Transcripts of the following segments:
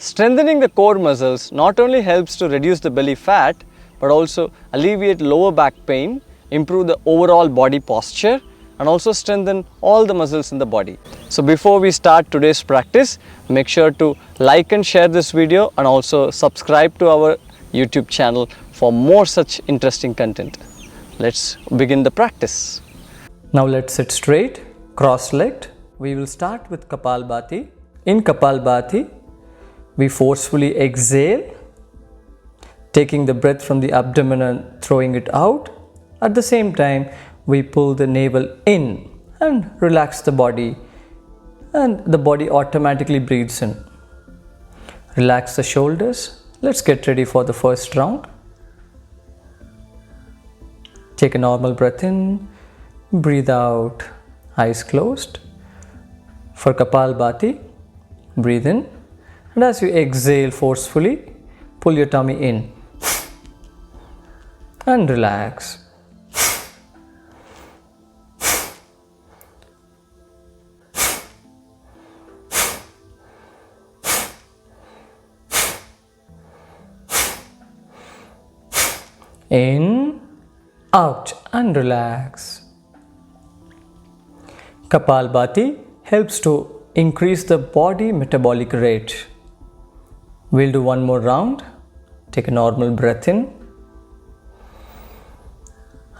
Strengthening the core muscles not only helps to reduce the belly fat, but also alleviate lower back pain, improve the overall body posture, and also strengthen all the muscles in the body. So before we start today's practice, make sure to like and share this video and also subscribe to our YouTube channel for more such interesting content. Let's begin the practice. Now let's sit straight, cross-legged. We will start with Kapalbhati. In Kapalbhati, we forcefully exhale, taking the breath from the abdomen and throwing it out. At the same time, we pull the navel in and relax the body, and the body automatically breathes in. Relax the shoulders. Let's get ready for the first round. Take a normal breath in, breathe out, eyes closed. For Kapalbhati, breathe in, and as you exhale forcefully, pull your tummy in and relax. In, out, and relax. Kapalbhati helps to increase the body metabolic rate. We'll do one more round. Take a normal breath in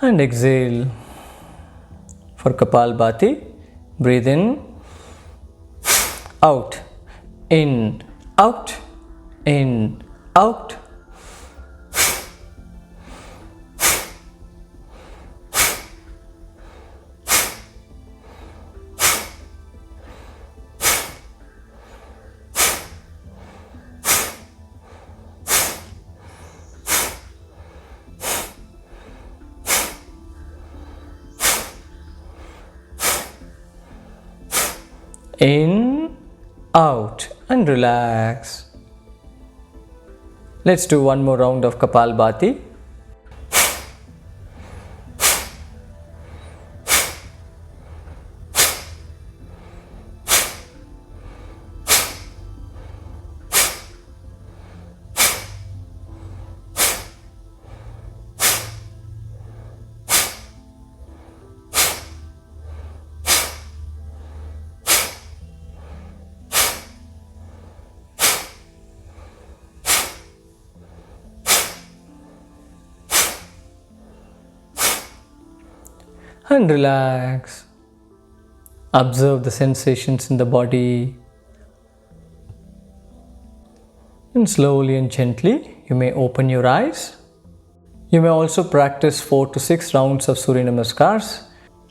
and exhale. For Kapalbhati, breathe in, out, in, out, in, out. In, out, and relax. Let's do one more round of Kapalbhati. And relax. Observe the sensations in the body. And slowly and gently, you may open your eyes. You may also practice 4 to 6 rounds of Surya Namaskars.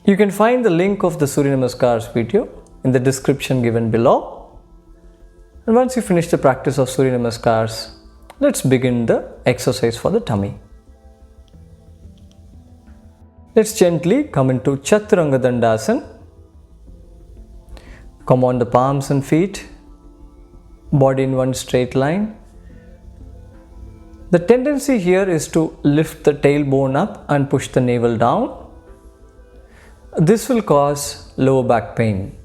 You can find the link of the Surya Namaskars video in the description given below. And once you finish the practice of Surya Namaskars, let's begin the exercise for the tummy. Let's gently come into Chaturanga Dandasana. Come on the palms and feet, body in one straight line. The tendency here is to lift the tailbone up and push the navel down. This will cause lower back pain.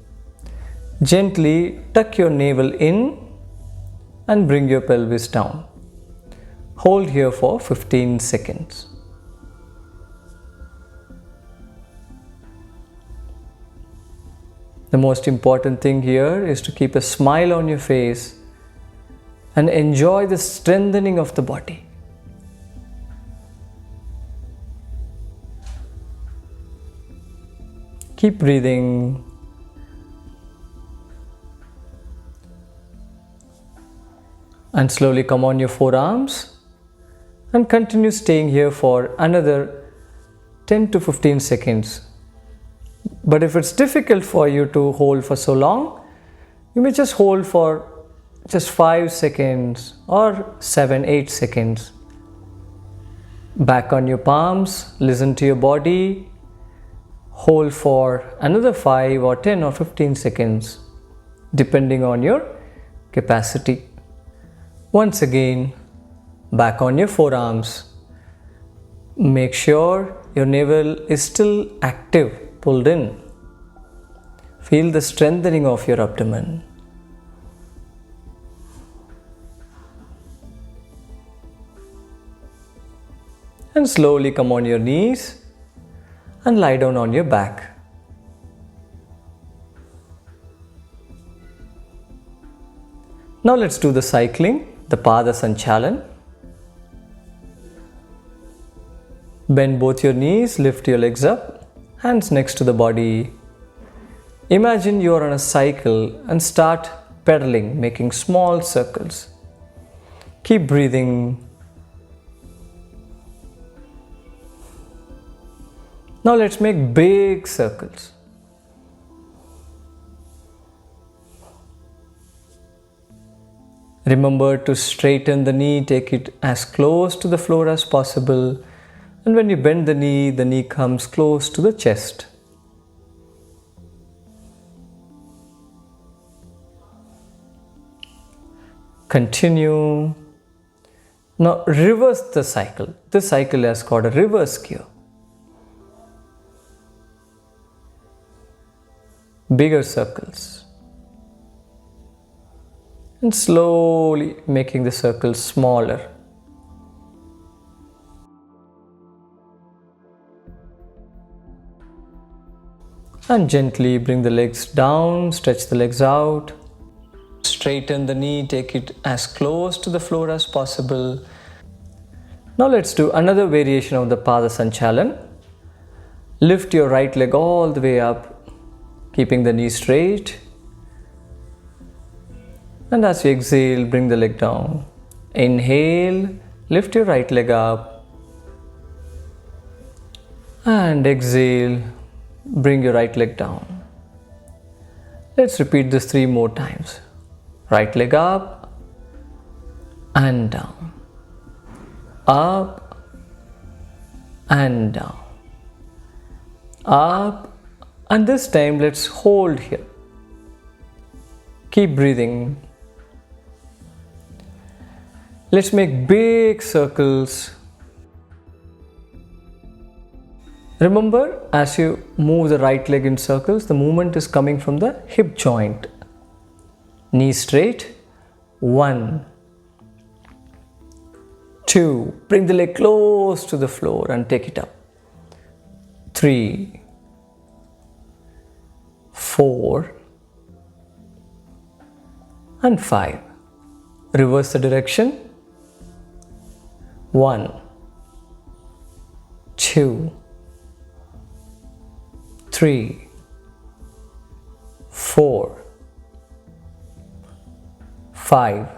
Gently tuck your navel in and bring your pelvis down. Hold here for 15 seconds. The most important thing here is to keep a smile on your face and enjoy the strengthening of the body. Keep breathing. And slowly come on your forearms and continue staying here for another 10 to 15 seconds. But if it's difficult for you to hold for so long, you may just hold for just 5 seconds or 7-8 seconds. Back on your palms, listen to your body. Hold for another 5 or 10 or 15 seconds, depending on your capacity. Once again, back on your forearms. Make sure your navel is still active, pulled in. Feel the strengthening of your abdomen. And slowly come on your knees and lie down on your back. Now let's do the cycling, the Pada Sanchalan. Bend both your knees, lift your legs up, hands next to the body. Imagine you are on a cycle and start pedaling, making small circles. Keep breathing. Now let's make big circles. Remember to straighten the knee, take it as close to the floor as possible. And when you bend the knee comes close to the chest. Continue. Now reverse the cycle. This cycle is called a reverse gear. Bigger circles. And slowly making the circles smaller. And gently bring the legs down, stretch the legs out. Straighten the knee, take it as close to the floor as possible. Now let's do another variation of the Pada Sanchalan. Lift your right leg all the way up, keeping the knee straight. And as you exhale, bring the leg down. Inhale, lift your right leg up. And exhale, bring your right leg down. Let's repeat this 3 more times. Right leg up and down. Up and down. Up, and this time let's hold here. Keep breathing. Let's make big circles. Remember, as you move the right leg in circles, the movement is coming from the hip joint. Knee straight. 1, 2. Bring the leg close to the floor and take it up. 3, 4, and 5. Reverse the direction. 1, 2, 3, 4, 5,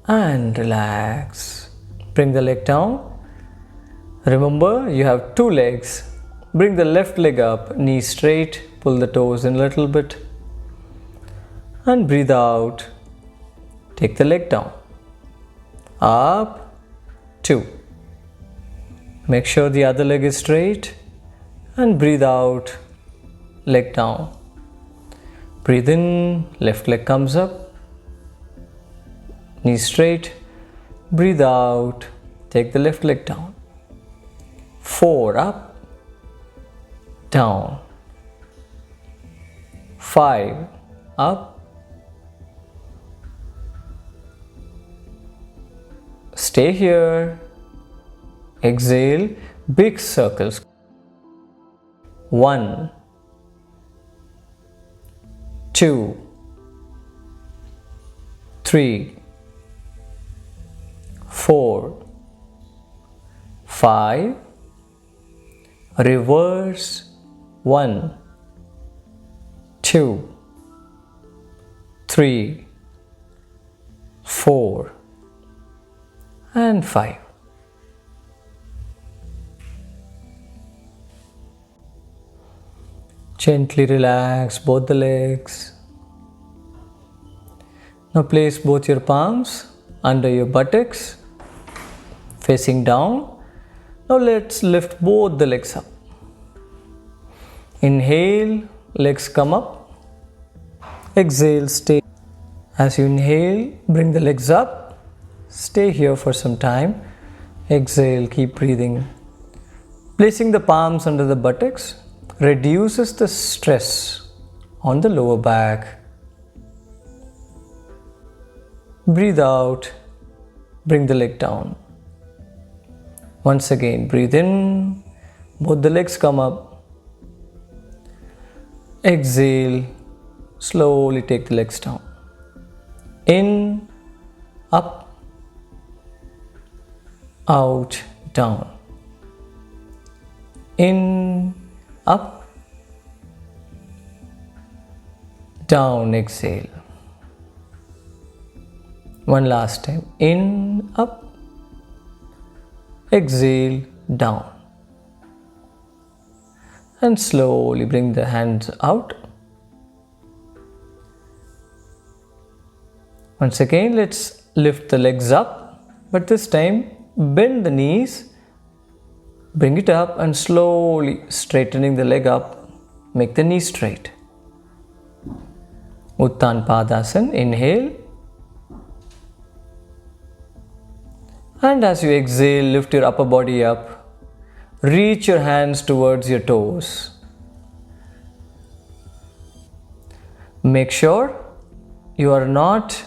and relax. Bring the leg down. Remember, you have 2 legs. Bring the left leg up, knee straight, pull the toes in a little bit. And breathe out. Take the leg down. Up. 2. Make sure the other leg is straight and breathe out, leg down. Breathe in, left leg comes up, knee straight, breathe out, take the left leg down. 4, up, down. 5, up, stay here. Exhale, big circles. 1, 2, 3, 4, 5. Reverse. 1, 2, 3, 4, and 5. Gently relax both the legs. Now place both your palms under your buttocks, facing down. Now let's lift both the legs up. Inhale, legs come up. Exhale, stay. As you inhale, bring the legs up. Stay here for some time. Exhale, keep breathing. Placing the palms under the buttocks reduces the stress on the lower back. Breathe out, bring the leg down. Once again, breathe in, both the legs come up. Exhale, slowly take the legs down. In, up, out, down. In, up, down, exhale. One last time. In, up, exhale, down. And slowly bring the hands out. Once again, let's lift the legs up, but this time bend the knees, bring it up and slowly straightening the leg up, make the knee straight. Uttan Padasana, inhale. And as you exhale, lift your upper body up. Reach your hands towards your toes. Make sure you are not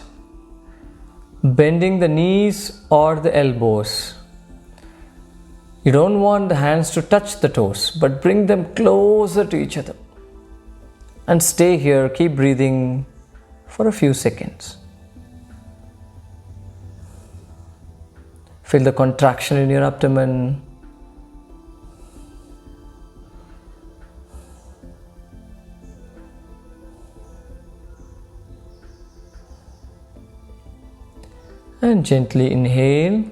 bending the knees or the elbows. You don't want the hands to touch the toes, but bring them closer to each other. And stay here, keep breathing for a few seconds. Feel the contraction in your abdomen. And gently inhale,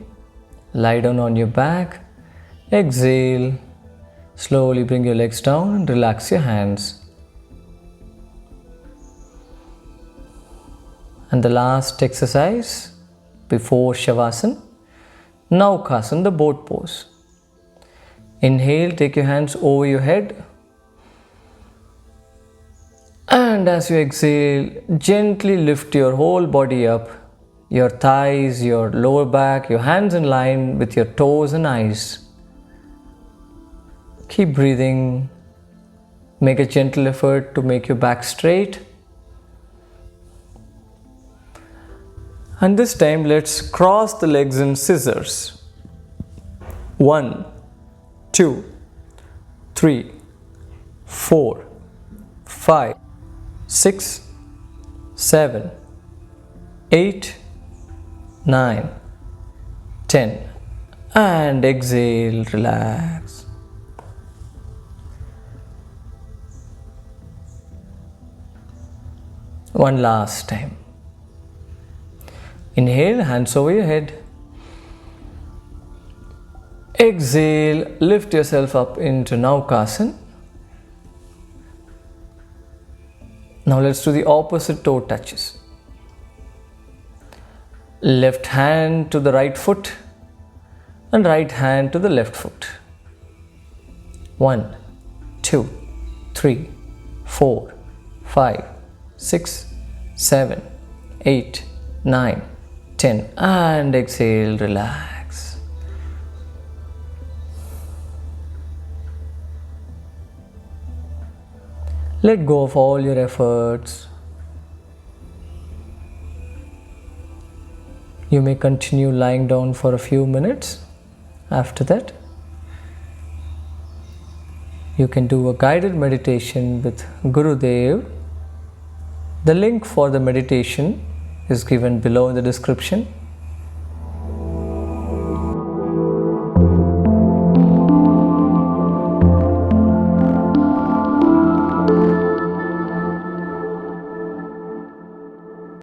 lie down on your back, exhale, slowly bring your legs down and relax your hands. And the last exercise before Shavasana, Naukasana, the boat pose. Inhale, take your hands over your head. And as you exhale, gently lift your whole body up. Your thighs, your lower back, your hands in line with your toes and eyes. Keep breathing. Make a gentle effort to make your back straight. And this time let's cross the legs in scissors. 1, 2, 3, 4, 5, 6, 7, 8, 9, 10, and exhale, relax. One last time. Inhale, hands over your head. Exhale, lift yourself up into Naukasana. Now let's do the opposite toe touches. Left hand to the right foot and right hand to the left foot. 1, 2, 3, 4, 5, 6, 7, 8, 9, 10, and exhale, relax. Let go of all your efforts. You may continue lying down for a few minutes. After that, you can do a guided meditation with Gurudev. The link for the meditation is given below in the description.